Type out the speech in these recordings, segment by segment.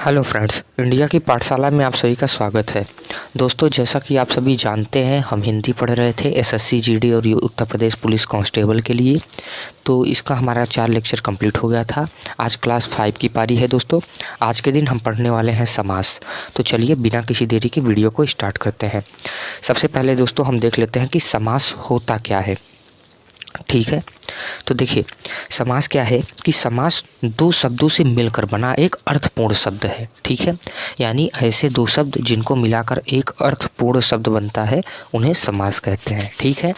Hello friends, India की पाठशाला में आप सभी का स्वागत है। दोस्तों, जैसा कि आप सभी जानते हैं, हम हिंदी पढ़ रहे थे एसएससी जीडी और उत्तर प्रदेश पुलिस कांस्टेबल के लिए। तो इसका हमारा 4 लेक्चर कंप्लीट हो गया था। आज क्लास 5 की पारी है दोस्तों। आज के दिन हम पढ़ने वाले हैं समास। तो चलिए बिना किसी देरी के वीडियो को स्टार्ट करते हैं। सबसे पहले दोस्तों हम देख लेते हैं कि समास होता क्या है। ठीक है, तो देखिए समास क्या है कि समास दो शब्दों से मिलकर बना एक अर्थपूर्ण शब्द है। ठीक है, यानी ऐसे दो शब्द जिनको मिलाकर एक अर्थपूर्ण शब्द बनता है उन्हें समास कहते हैं। ठीक है,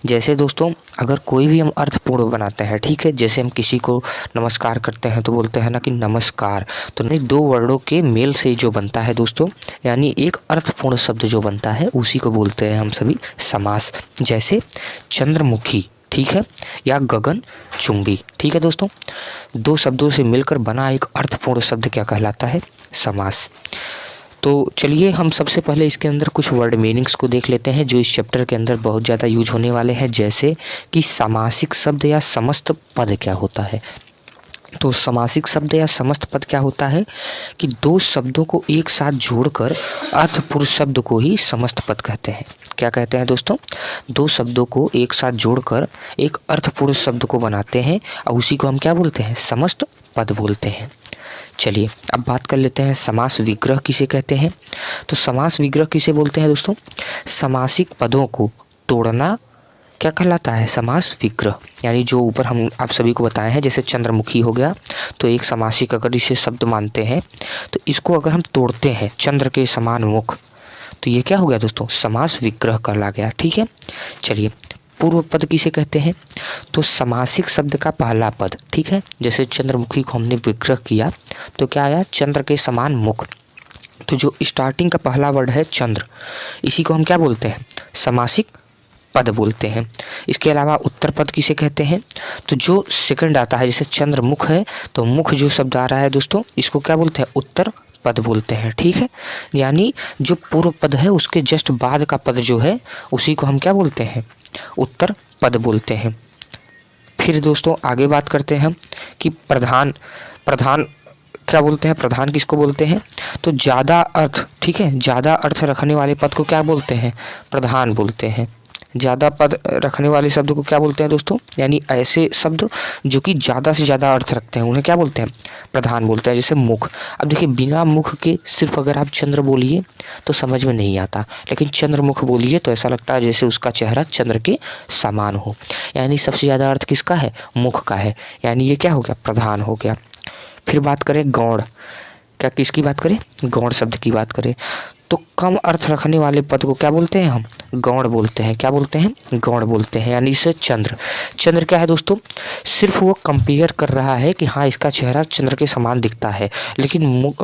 जैसे दोस्तों अगर कोई भी हम अर्थपूर्ण बनाते हैं, ठीक है, जैसे हम किसी को नमस्कार करते हैं तो बोलते हैं ना कि नमस्कार, तो नहीं, दो वर्डों के मेल से जो बनता है दोस्तों, यानी एक अर्थपूर्ण शब्द जो बनता है उसी को बोलते हैं हम सभी समास। जैसे चंद्रमुखी, ठीक है, या गगन चुंबी। ठीक है दोस्तों, दो शब्दों से मिलकर बना एक अर्थपूर्ण शब्द क्या कहलाता है? समास। तो चलिए हम सबसे पहले इसके अंदर कुछ वर्ड मीनिंग्स को देख लेते हैं जो इस चैप्टर के अंदर बहुत ज़्यादा यूज होने वाले हैं। जैसे कि सामासिक शब्द या समस्त पद क्या होता है। तो समासिक शब्द या समस्त पद क्या होता है कि दो शब्दों को एक साथ जोड़कर अर्थपूर्ण शब्द को ही समस्त पद कहते हैं। क्या कहते हैं दोस्तों? दो शब्दों को एक साथ जोड़कर एक अर्थपूर्ण शब्द को बनाते हैं और उसी को हम क्या बोलते हैं? समस्त पद बोलते हैं। चलिए अब बात कर लेते हैं समास विग्रह किसे कहते हैं। तो समास विग्रह किसे बोलते हैं दोस्तों? समासिक पदों को तोड़ना क्या कहलाता है? समास विग्रह। यानी जो ऊपर हम आप सभी को बताए हैं, जैसे चंद्रमुखी हो गया, तो एक समासिक अगर इसे शब्द मानते हैं तो इसको अगर हम तोड़ते हैं, चंद्र के समान मुख, तो ये क्या हो गया दोस्तों? समास विग्रह कहला गया। ठीक है, चलिए पूर्व पद किसे कहते हैं? तो समासिक शब्द का पहला पद। ठीक है, जैसे चंद्रमुखी को हमने विग्रह किया तो क्या आया? चंद्र के समान मुख। तो जो स्टार्टिंग का पहला वर्ड है चंद्र, इसी को हम क्या बोलते हैं? समासिक पद बोलते हैं। इसके अलावा उत्तर पद किसे कहते हैं? तो जो सेकंड आता है, जैसे चंद्रमुख है तो मुख जो शब्द आ रहा है दोस्तों, इसको क्या बोलते हैं? उत्तर पद बोलते हैं। ठीक है, यानी जो पूर्व पद है उसके जस्ट बाद का पद जो है उसी को हम क्या बोलते हैं? उत्तर पद बोलते हैं। फिर दोस्तों आगे बात करते हैं हम कि प्रधान प्रधान क्या बोलते हैं? प्रधान किसको बोलते हैं? तो ज़्यादा अर्थ, ठीक है, ज़्यादा अर्थ रखने वाले पद को क्या बोलते हैं? प्रधान बोलते हैं। ज़्यादा पद रखने वाले शब्द को क्या बोलते हैं दोस्तों? यानी ऐसे शब्द जो कि ज़्यादा से ज़्यादा अर्थ रखते हैं उन्हें क्या बोलते हैं? प्रधान बोलते हैं। जैसे मुख, अब देखिए बिना मुख के सिर्फ अगर आप चंद्र बोलिए तो समझ में नहीं आता, लेकिन चंद्रमुख बोलिए तो ऐसा लगता है जैसे उसका चेहरा चंद्र के समान हो। यानी सबसे ज़्यादा अर्थ किसका है? मुख का है, यानी ये क्या हो गया? प्रधान हो गया। फिर बात करें गौण, क्या किसकी बात करें? गौण शब्द की बात करें तो कम अर्थ रखने वाले पद को क्या बोलते हैं? हम गौण बोलते हैं। क्या बोलते हैं? गौण बोलते हैं। यानी इसे चंद्र, चंद्र क्या है दोस्तों? सिर्फ वो कंपेयर कर रहा है कि हाँ इसका चेहरा चंद्र के समान दिखता है, लेकिन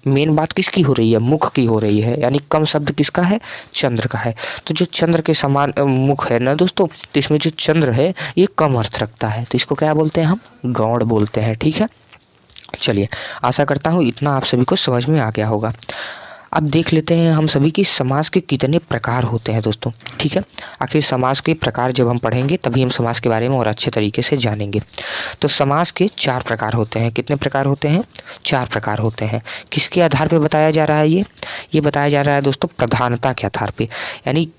मेन बात किसकी हो रही है? मुख की हो रही है। यानी कम शब्द किसका है? चंद्र का है। तो जो चंद्र के समान मुख है ना दोस्तों, तो इसमें जो चंद्र है ये कम अर्थ रखता है, तो इसको क्या बोलते हैं? हम गौण बोलते हैं। ठीक है, चलिए आशा करता हूँ इतना आप सभी को समझ में आ गया होगा। अब देख लेते हैं हम सभी कि समास के कितने प्रकार होते हैं दोस्तों। ठीक है, आखिर समास के प्रकार जब हम पढ़ेंगे तभी हम समास के बारे में और अच्छे तरीके से जानेंगे। तो समास के 4 प्रकार होते हैं। कितने प्रकार होते हैं? 4 प्रकार होते हैं। किसके आधार पे बताया जा रहा है? ये बताया जा रहा है दोस्तों प्रधानता के आधार पे। यानी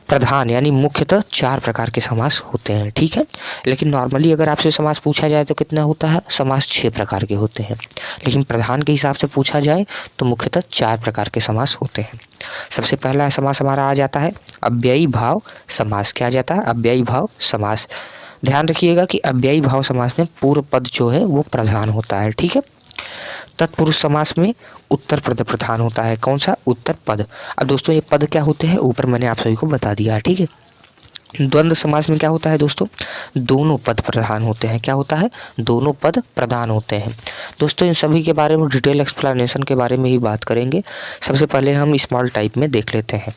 प्रधान यानी मुख्यतः 4 प्रकार के समास होते हैं। ठीक है, लेकिन नॉर्मली अगर आपसे समास पूछा जाए तो कितना होता है? समास 6 प्रकार के होते हैं, लेकिन प्रधान के हिसाब से पूछा जाए तो मुख्यतः 4 प्रकार के समास होते हैं। सबसे पहला समास हमारा आ जाता है अव्ययी भाव समास। क्या आ जाता है? अव्ययी भाव समास। ध्यान रखिएगा कि अव्ययी भाव समास में पूर्व पद जो है वो प्रधान होता है। ठीक है, तत्पुरुष समास में उत्तर पद प्रधान होता है। कौन सा? उत्तर पद। अब दोस्तों ये पद क्या होते हैं ऊपर मैंने आप सभी को बता दिया है। ठीक है, द्वंद्व समास में क्या होता है दोस्तों? दोनों पद प्रधान होते हैं। क्या होता है? दोनों पद प्रधान होते हैं। दोस्तों इन सभी के बारे में डिटेल एक्सप्लेनेशन के बारे में ही बात करेंगे। सबसे पहले हम स्मॉल टाइप में देख लेते हैं।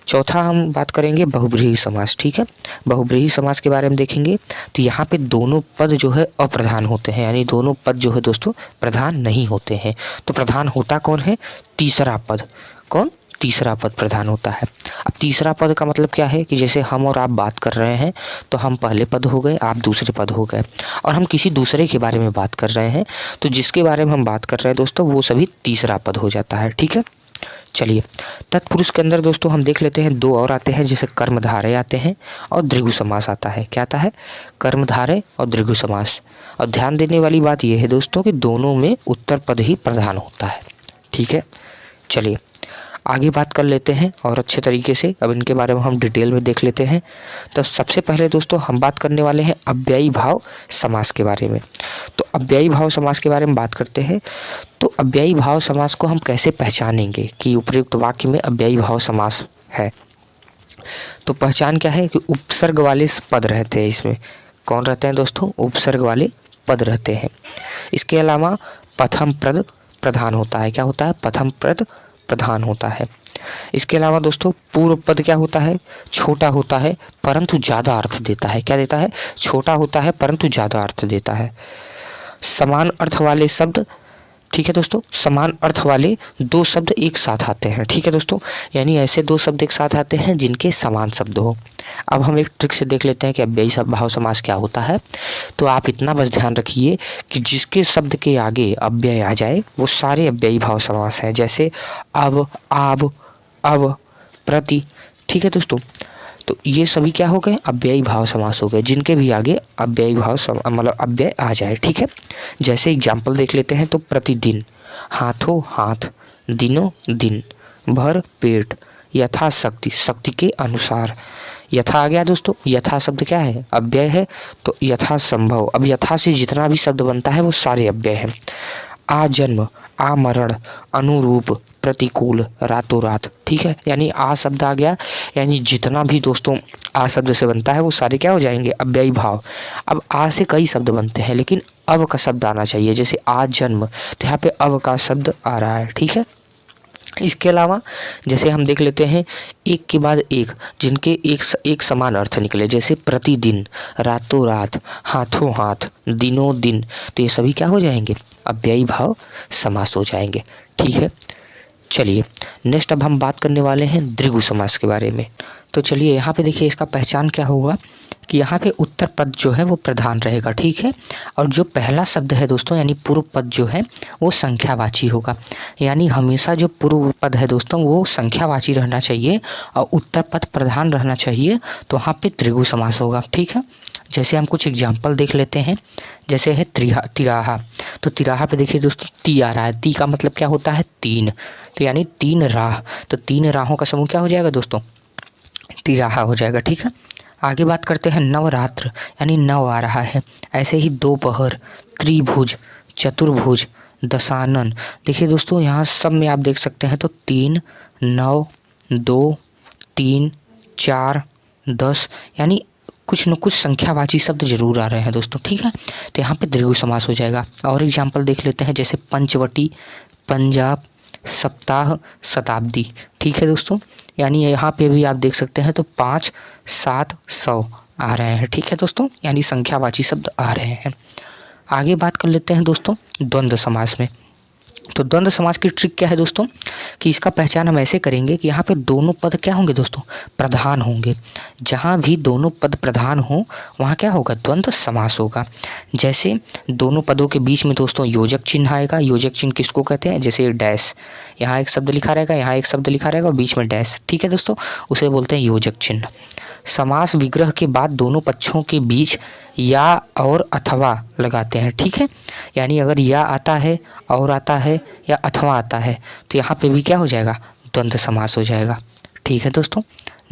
चौथा हम बात करेंगे बहुब्रीहि समास। ठीक है, बहुब्रीहि समास के बारे में देखेंगे तो यहाँ पे दोनों पद जो है अप्रधान होते हैं, यानी दोनों पद जो है दोस्तों प्रधान नहीं होते हैं। तो प्रधान होता कौन है? तीसरा पद। कौन? तीसरा पद प्रधान होता है। अब तीसरा पद का मतलब क्या है कि जैसे हम और आप बात कर रहे हैं तो हम पहले पद हो गए, आप दूसरे पद हो गए, और हम किसी दूसरे के बारे में बात कर रहे हैं तो जिसके बारे में हम बात कर रहे हैं दोस्तों वो सभी तीसरा पद हो जाता है। ठीक है, चलिए तत्पुरुष के अंदर दोस्तों हम देख लेते हैं दो और आते हैं, जैसे कर्मधारय आते हैं और दृघु समास आता है। क्या आता है? कर्मधारय और दृघु समास। और ध्यान देने वाली बात यह है दोस्तों कि दोनों में उत्तर पद ही प्रधान होता है। ठीक है, चलिए आगे बात कर लेते हैं और अच्छे तरीके से अब इनके बारे में हम डिटेल में देख लेते हैं। तो सबसे पहले दोस्तों हम बात करने वाले हैं अव्ययी भाव समास के बारे में। तो अव्ययी भाव समास के बारे में बात करते हैं। तो अव्ययी भाव समास को हम कैसे पहचानेंगे कि उपयुक्त वाक्य में अव्ययी भाव समास है? तो पहचान क्या है कि उपसर्ग वाले पद रहते हैं। इसमें कौन रहते हैं दोस्तों? उपसर्ग वाले पद रहते हैं। इसके अलावा प्रथम पद प्रधान होता है। क्या होता है? प्रथम पद प्रधान होता है। इसके अलावा दोस्तों पूर्व पद क्या होता है? छोटा होता है परंतु ज़्यादा अर्थ देता है। क्या देता है? छोटा होता है परंतु ज़्यादा अर्थ देता है। समान अर्थ वाले शब्द, ठीक है दोस्तों, समान अर्थ वाले दो शब्द एक साथ आते हैं। ठीक है दोस्तों, यानी ऐसे दो शब्द एक साथ आते हैं जिनके समान शब्द हो। अब हम एक ट्रिक से देख लेते हैं कि अव्ययी भाव समास क्या होता है। तो आप इतना बस ध्यान रखिए कि जिसके शब्द के आगे अव्यय आ जाए वो सारे अव्ययी भाव समास हैं। जैसे अब, आव, अव, प्रति। ठीक है दोस्तों, तो ये सभी क्या हो गए? अव्ययी भाव समास हो गए, जिनके भी आगे अव्ययी भाव मतलब अव्यय आ जाए। ठीक है, जैसे एग्जाम्पल देख लेते हैं। तो प्रतिदिन, हाथों हाथ, दिनों दिन, भर पेट, यथाशक्ति शक्ति के अनुसार। यथा आ गया दोस्तों, यथा शब्द क्या है? अव्यय है। तो यथा संभव, अब यथा से जितना भी शब्द बनता है वो सारे अव्यय हैं। आजन्म, आमरण, अनुरूप, प्रतिकूल, रातों रात। ठीक है, यानी आ शब्द आ गया, यानी जितना भी दोस्तों आ शब्द से बनता है वो सारे क्या हो जाएंगे? अव्ययी भाव। अब आ से कई शब्द बनते हैं लेकिन अव का शब्द आना चाहिए। जैसे आज जन्म, तो यहाँ पे अव का शब्द आ रहा है। ठीक है, इसके अलावा जैसे हम देख लेते हैं एक के बाद एक जिनके एक समान अर्थ निकले, जैसे प्रतिदिन, रातों रात, हाथों हाथ, दिनों दिन। तो ये सभी क्या हो जाएंगे? अव्ययी भाव समास हो जाएंगे। ठीक है, चलिए नेक्स्ट अब हम बात करने वाले हैं दृघु समास के बारे में। तो चलिए यहाँ पे देखिए इसका पहचान क्या होगा कि यहाँ पे उत्तर पद जो है वो प्रधान रहेगा। ठीक है, और जो पहला शब्द है दोस्तों यानी पूर्व पद जो है वो संख्यावाची होगा। यानी हमेशा जो पूर्व पद है दोस्तों वो संख्यावाची रहना चाहिए और उत्तर पद प्रधान रहना चाहिए। तो वहाँ पे दृघु समास होगा। ठीक है, जैसे हम कुछ एग्जाम्पल देख लेते हैं। जैसे है तिराहा। तो तिराहा पे देखिए दोस्तों ती आ रहा है। ती का मतलब क्या होता है? तीन। तो यानी तीन राह, तो तीन राहों का समूह क्या हो जाएगा दोस्तों? तिराहा हो जाएगा। ठीक है, आगे बात करते हैं नवरात्र, यानी नव आ रहा है। ऐसे ही दोपहर, त्रिभुज, चतुर्भुज, दशानन। देखिए दोस्तों यहाँ सब में आप देख सकते हैं तो 3, 9, 2, 3, 4, 10, यानी कुछ न कुछ संख्यावाची शब्द जरूर आ रहे हैं दोस्तों। ठीक है, तो यहाँ पे दृघु समास हो जाएगा। और एग्जाम्पल देख लेते हैं, जैसे पंचवटी, पंजाब, सप्ताह, शताब्दी। ठीक है दोस्तों, यानी यहाँ पे भी आप देख सकते हैं तो 5, 7, 100 आ रहे हैं। ठीक है दोस्तों, यानी संख्यावाची शब्द आ रहे हैं। आगे बात कर लेते हैं दोस्तों द्वंद्व समास में। तो द्वंद्व समास की ट्रिक क्या है दोस्तों कि इसका पहचान हम ऐसे करेंगे कि यहाँ पे दोनों पद क्या होंगे दोस्तों? प्रधान होंगे। जहाँ भी दोनों पद प्रधान हो वहाँ क्या होगा? द्वंद्व समास होगा। जैसे दोनों पदों के बीच में दोस्तों योजक चिन्ह आएगा। योजक चिन्ह किसको कहते हैं? जैसे डैश, यहाँ एक शब्द लिखा रहेगा, यहाँ एक शब्द लिखा रहेगा और बीच में डैश। ठीक है दोस्तों, उसे बोलते हैं योजक चिन्ह। समास विग्रह के बाद दोनों पक्षों के बीच या और अथवा लगाते हैं। ठीक है, यानी अगर या आता है और आता है या अथवा आता है तो यहाँ पे भी क्या हो जाएगा? द्वंद्व समास हो जाएगा। ठीक है दोस्तों,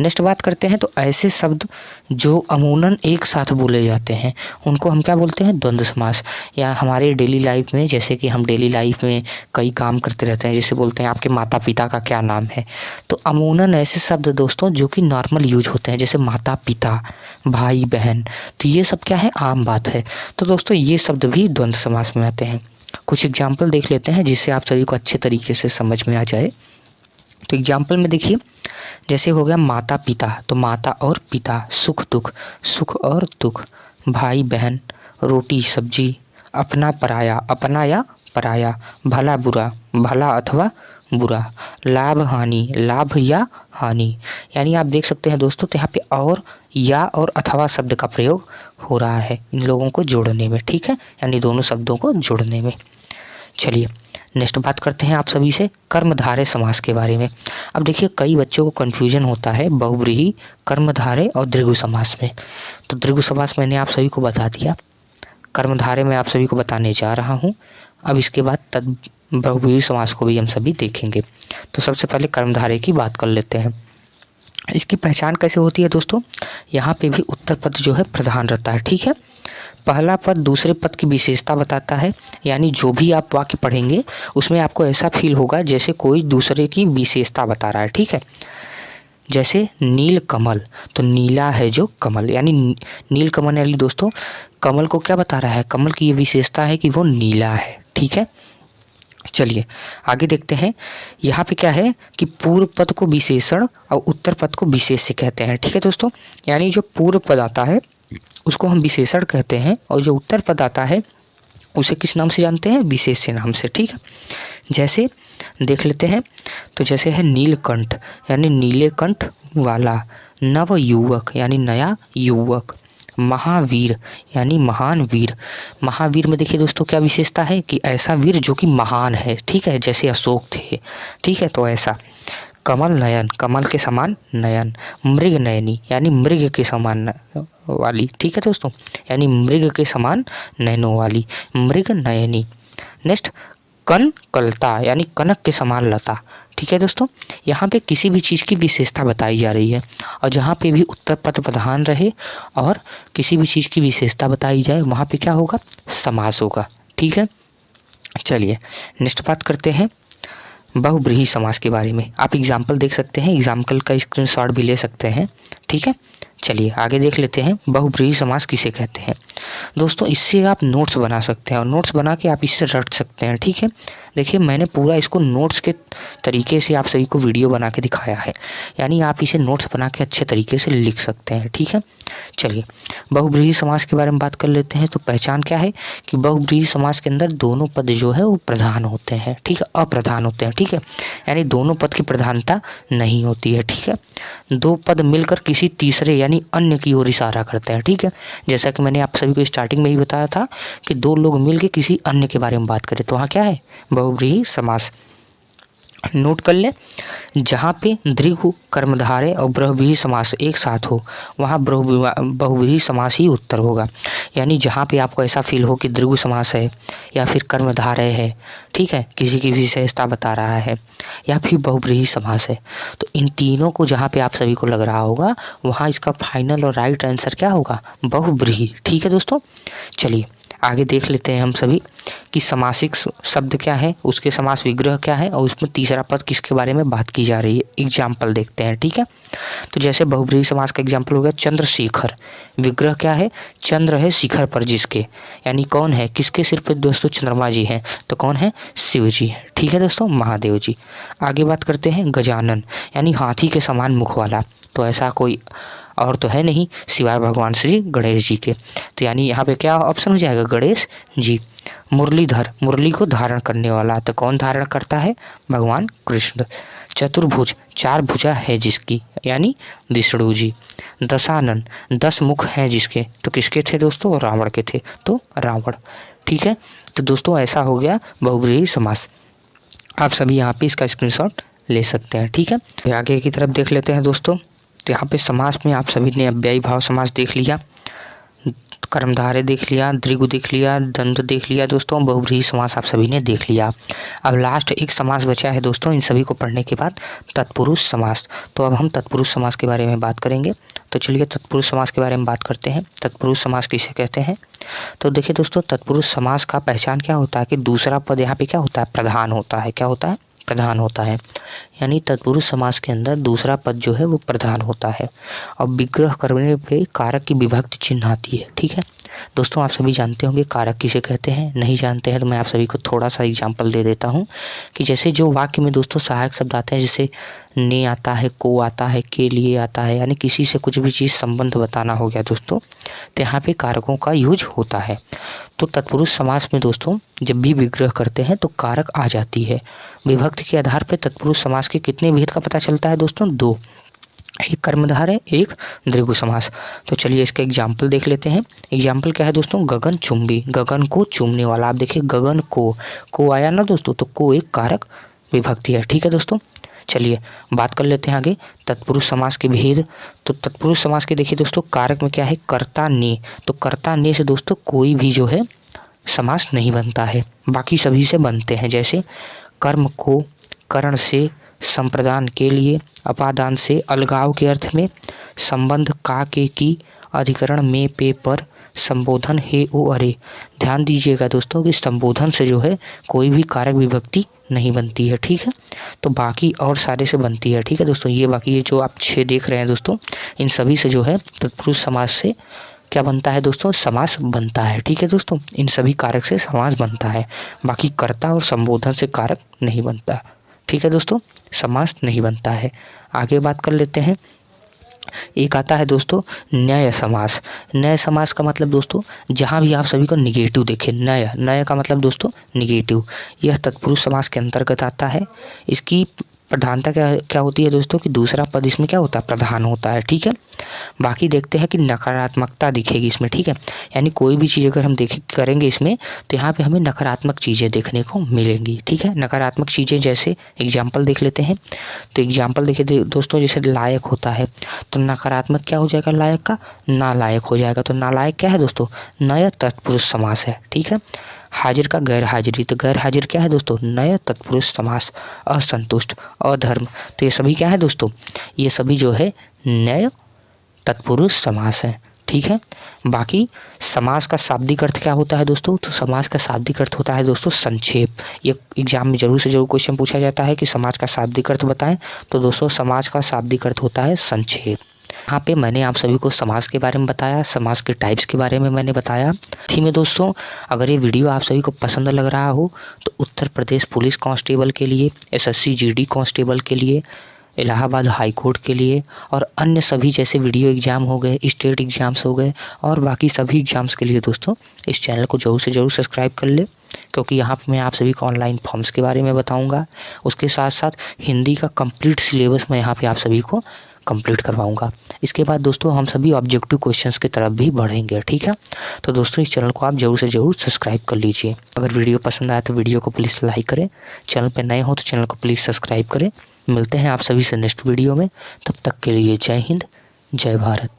नेक्स्ट बात करते हैं। तो ऐसे शब्द जो अमूमन एक साथ बोले जाते हैं उनको हम क्या बोलते हैं? द्वंद्व समास। या हमारे डेली लाइफ में, जैसे कि हम डेली लाइफ में कई काम करते रहते हैं, जैसे बोलते हैं आपके माता पिता का क्या नाम है। तो अमूमन ऐसे शब्द दोस्तों जो कि नॉर्मल यूज होते हैं, जैसे माता पिता, भाई बहन, तो ये सब क्या है? आम बात है। तो दोस्तों ये शब्द भी द्वंद्व समास में आते हैं। कुछ एग्जाम्पल देख लेते हैं जिससे आप सभी को अच्छे तरीके से समझ में आ जाए। तो एग्जाम्पल में देखिए, जैसे हो गया माता पिता, तो माता और पिता, सुख दुख, सुख और दुख, भाई बहन, रोटी सब्जी, अपना पराया, अपना या पराया, भला बुरा, भला अथवा बुरा, लाभ हानि, लाभ या हानि। यानी आप देख सकते हैं दोस्तों, तो यहाँ पे और या और अथवा शब्द का प्रयोग हो रहा है इन लोगों को जोड़ने में, ठीक है, यानी दोनों शब्दों को जोड़ने में। चलिए नेक्स्ट बात करते हैं आप सभी से कर्मधारय समास के बारे में। अब देखिए कई बच्चों को कन्फ्यूजन होता है बहुव्रीहि, कर्मधारय और दृगु समास में। तो दृगु समास मैंने आप सभी को बता दिया, कर्मधारय मैं आप सभी को बताने जा रहा हूँ। अब इसके बाद बहुव्रीहि समास को भी हम सभी देखेंगे। तो सबसे पहले कर्मधारय की बात कर लेते हैं। इसकी पहचान कैसे होती है दोस्तों, यहाँ पे भी उत्तर पद जो है प्रधान रहता है, ठीक है। पहला पद दूसरे पद की विशेषता बताता है, यानी जो भी आप वाक्य पढ़ेंगे उसमें आपको ऐसा फील होगा जैसे कोई दूसरे की विशेषता बता रहा है, ठीक है। जैसे नील कमल, तो नीला है जो कमल, यानी नील कमल यानी दोस्तों कमल को क्या बता रहा है, कमल की ये विशेषता है कि वो नीला है, ठीक है। चलिए आगे देखते हैं। यहाँ पे क्या है कि पूर्व पद को विशेषण और उत्तर पद को विशेष्य कहते हैं, ठीक है दोस्तों। यानी जो पूर्व पद आता है उसको हम विशेषण कहते हैं और जो उत्तर पद आता है उसे किस नाम से जानते हैं, विशेष्य नाम से, ठीक है। जैसे देख लेते हैं, तो जैसे है नीलकंठ यानी नीले कंठ वाला, नव युवक यानी नया युवक, महावीर यानी महान वीर। महावीर में देखिए दोस्तों क्या विशेषता है कि ऐसा वीर जो कि महान है, ठीक है, जैसे अशोक थे, ठीक है, तो ऐसा। कमल नयन, कमल के समान नयन, मृग नयनी यानी मृग के समान वाली, ठीक है दोस्तों, यानी मृग के समान नयनों वाली, मृग नयनी। नेक्स्ट कनकलता यानी कनक के समान लता, ठीक है दोस्तों। यहाँ पे किसी भी चीज़ की विशेषता बताई जा रही है और जहाँ पे भी उत्तर पद प्रधान रहे और किसी भी चीज़ की विशेषता बताई जाए वहाँ पे क्या होगा, समास होगा, ठीक है। चलिए नेक्स्ट बात करते हैं बहुव्रीहि समास के बारे में। आप एग्जाम्पल देख सकते हैं, एग्जाम्पल का स्क्रीनशॉट भी ले सकते हैं, ठीक है। चलिए आगे देख लेते हैं बहुव्रीहि समास किसे कहते हैं। दोस्तों इससे आप नोट्स बना सकते हैं और नोट्स बना के आप इससे रट सकते हैं, ठीक है। देखिए मैंने पूरा इसको नोट्स के तरीके से आप सभी को वीडियो बना के दिखाया है, यानी आप इसे नोट्स बना के अच्छे तरीके से लिख सकते हैं, ठीक है। चलिए बहुव्रीहि समास के बारे में बात कर लेते हैं। तो पहचान क्या है कि बहुव्रीहि समास के अंदर दोनों पद जो है वो प्रधान होते हैं, ठीक है, अप्रधान होते हैं, ठीक है, यानी दोनों पद की प्रधानता नहीं होती है, ठीक है। दो पद मिलकर किसी तीसरे यानी अन्य की ओर इशारा करते हैं, ठीक है। जैसा कि मैंने आप सभी को स्टार्टिंग में ही बताया था कि दो लोग मिलकर किसी अन्य के बारे में बात करें तो वहाँ क्या है, बहुव्रीहि समास। नोट कर लें, जहाँ पे दृघु, कर्मधारय और बहुव्रीहि समास एक साथ हो वहाँ बहुव्रीहि समास ही उत्तर होगा। यानी जहाँ पे आपको ऐसा फील हो कि दृघु समास है या फिर कर्मधारय है, ठीक है, किसी की विशेषता बता रहा है, या फिर बहुव्रीहि समास है, तो इन तीनों को जहाँ पे आप सभी को लग रहा होगा वहाँ इसका फाइनल और राइट आंसर क्या होगा, बहुव्रीहि, ठीक है दोस्तों। चलिए आगे देख लेते हैं हम सभी कि समासिक शब्द क्या है, उसके समास विग्रह क्या है और उसमें तीसरा पद किसके बारे में बात की जा रही है। एग्जाम्पल देखते हैं, ठीक है। तो जैसे बहुव्रीहि समास का एग्जाम्पल हो गया चंद्रशेखर, विग्रह क्या है, चंद्र है शिखर पर जिसके, यानी कौन है, किसके सिर पर दोस्तों, चंद्रमा जी हैं, तो कौन है, शिव जी है, ठीक है दोस्तों, महादेव जी। आगे बात करते हैं गजानन यानी हाथी के समान मुख वाला, तो ऐसा कोई और तो है नहीं सिवाय भगवान श्री गणेश जी के, तो यानी यहाँ पे क्या ऑप्शन हो जाएगा, गणेश जी। मुरलीधर, मुरली को धारण करने वाला, तो कौन धारण करता है, भगवान कृष्ण। चतुर्भुज, चार भुजा है जिसकी, यानी विष्णु जी। दशानन, 10 मुख हैं जिसके, तो किसके थे दोस्तों, रावण के थे, तो रावण, ठीक है। तो दोस्तों ऐसा हो गया बहुव्रीहि समास। आप सभी यहाँ पे इसका स्क्रीनशॉट ले सकते हैं, ठीक है। आगे की तरफ देख लेते हैं दोस्तों। तो यहाँ पे समास में आप सभी ने अव्ययी भाव समास देख लिया, कर्मधारय देख लिया, दृघु देख लिया, द्वंद्व देख लिया दोस्तों, बहुव्रीहि समास आप सभी ने देख लिया। अब लास्ट एक समास बचा है दोस्तों, इन सभी को पढ़ने के बाद तत्पुरुष समास। तो अब हम तत्पुरुष समास के बारे में बात करेंगे। तो चलिए तत्पुरुष समास के बारे में बात करते हैं। तत्पुरुष समास किसे कहते हैं, तो देखिए दोस्तों तत्पुरुष समास का पहचान क्या होता है कि दूसरा पद यहाँ पे क्या होता है, प्रधान होता है, क्या होता है, प्रधान होता है, यानी तत्पुरुष समास के अंदर दूसरा पद जो है वो प्रधान होता है। और विग्रह करने पे कारक की विभक्ति चिन्ह आती है। ठीक है दोस्तों, आप सभी जानते होंगे कारक किसे कहते हैं। नहीं जानते हैं तो मैं आप सभी को थोड़ा सा एग्जांपल दे देता हूँ कि जैसे जो वाक्य में दोस्तों सहायक शब्द आते हैं, जैसे ने आता है, को आता है, के लिए आता है, यानी किसी से कुछ भी चीज़ संबंध बताना हो गया दोस्तों, तो यहाँ पे कारकों का यूज होता है। तो तत्पुरुष समास में दोस्तों जब भी विग्रह करते हैं तो कारक आ जाती है। विभक्ति के आधार पर तत्पुरुष समास के कितने भेद का पता चलता है दोस्तों? 2, एक कर्मधारय, एक द्विगु समास। तो चलिए इसका एग्जाम्पल देख लेते हैं। एग्जाम्पल क्या है दोस्तों? गगन चुंबी, गगन को चूमने वाला। आप देखिए गगन को आया ना दोस्तों, तो को एक कारक विभक्ति है। ठीक है दोस्तों, चलिए बात कर लेते हैं आगे तत्पुरुष समास के भेद। तो तत्पुरुष समास के देखिए दोस्तों कारक में क्या है? कर्ता ने। तो कर्ता ने से दोस्तों कोई भी जो है समास नहीं बनता है, बाकी सभी से बनते हैं। जैसे कर्म को, करण से, संप्रदान के लिए, अपादान से, अलगाव के अर्थ में, संबंध का के की, अधिकरण में पे पर, संबोधन हे ओ अरे। ध्यान दीजिएगा दोस्तों कि संबोधन से जो है कोई भी कारक विभक्ति नहीं बनती है। ठीक है, तो बाकी और सारे से बनती है। ठीक है दोस्तों, ये बाकी ये जो आप 6 देख रहे हैं दोस्तों, इन सभी से जो है तत्पुरुष समास से क्या बनता है दोस्तों? समास बनता है। ठीक है दोस्तों, इन सभी कारक से समास बनता है, बाकी कर्ता और संबोधन से कारक नहीं बनता। ठीक है दोस्तों, समास नहीं बनता है। आगे बात कर लेते हैं। एक आता है दोस्तों न्याय समास। न्याय समास का मतलब दोस्तों जहाँ भी आप सभी को निगेटिव देखें, न्याय का मतलब दोस्तों निगेटिव, यह तत्पुरुष समास के अंतर्गत आता है। इसकी प्रधानता क्या होती है दोस्तों कि दूसरा पद इसमें क्या होता है? प्रधान होता है। ठीक है, बाकी देखते हैं कि नकारात्मकता दिखेगी इसमें। ठीक है, यानी कोई भी चीज़ अगर हम करेंगे इसमें तो यहाँ पे हमें नकारात्मक चीज़ें देखने को मिलेंगी। ठीक है, नकारात्मक चीज़ें जैसे एग्जाम्पल देख लेते हैं। तो एग्जाम्पल देखिए दोस्तों, जैसे लायक होता है तो नकारात्मक क्या हो जाएगा? लायक का नालायक हो जाएगा। तो नालायक क्या है दोस्तों? नय तत्पुरुष समास है। ठीक है, हाजिर का गैर हाजिरी, तो गैर हाजिर क्या है दोस्तों? नय तत्पुरुष समास। असंतुष्ट, अधर्म, तो ये सभी क्या है दोस्तों? ये सभी जो है नय तत्पुरुष समास है। ठीक है, बाकी समास का शाब्दिक अर्थ क्या होता है दोस्तों? तो समास का शाब्दिक अर्थ होता है दोस्तों संक्षेप। ये एग्जाम में जरूर से जरूर क्वेश्चन पूछा जाता है कि समास का शाब्दिक अर्थ बताएं, तो दोस्तों समास का शाब्दिक अर्थ होता है संक्षेप। यहाँ पे मैंने आप सभी को समास के बारे में बताया, समास के टाइप्स के बारे में मैंने बताया। थी में दोस्तों अगर ये वीडियो आप सभी को पसंद लग रहा हो तो उत्तर प्रदेश पुलिस कांस्टेबल के लिए, एसएससी जीडी कांस्टेबल के लिए, इलाहाबाद हाई कोर्ट के लिए और अन्य सभी जैसे वीडियो एग्ज़ाम हो गए, स्टेट एग्ज़ाम्स हो गए और बाकी सभी एग्ज़ाम्स के लिए दोस्तों इस चैनल को ज़रूर से ज़रूर सब्सक्राइब कर ले, क्योंकि यहाँ पे मैं आप सभी को ऑनलाइन फॉर्म्स के बारे में बताऊँगा। उसके साथ साथ हिंदी का कंप्लीट सिलेबस मैं यहाँ पे आप सभी को कंप्लीट करवाऊंगा। इसके बाद दोस्तों हम सभी ऑब्जेक्टिव क्वेश्चंस की तरफ भी बढ़ेंगे। ठीक है, तो दोस्तों इस चैनल को आप जरूर से जरूर सब्सक्राइब कर लीजिए। अगर वीडियो पसंद आए तो वीडियो को प्लीज़ लाइक करें, चैनल पर नए हो तो चैनल को प्लीज़ सब्सक्राइब करें। मिलते हैं आप सभी से नेक्स्ट वीडियो में, तब तक के लिए जय हिंद, जय भारत।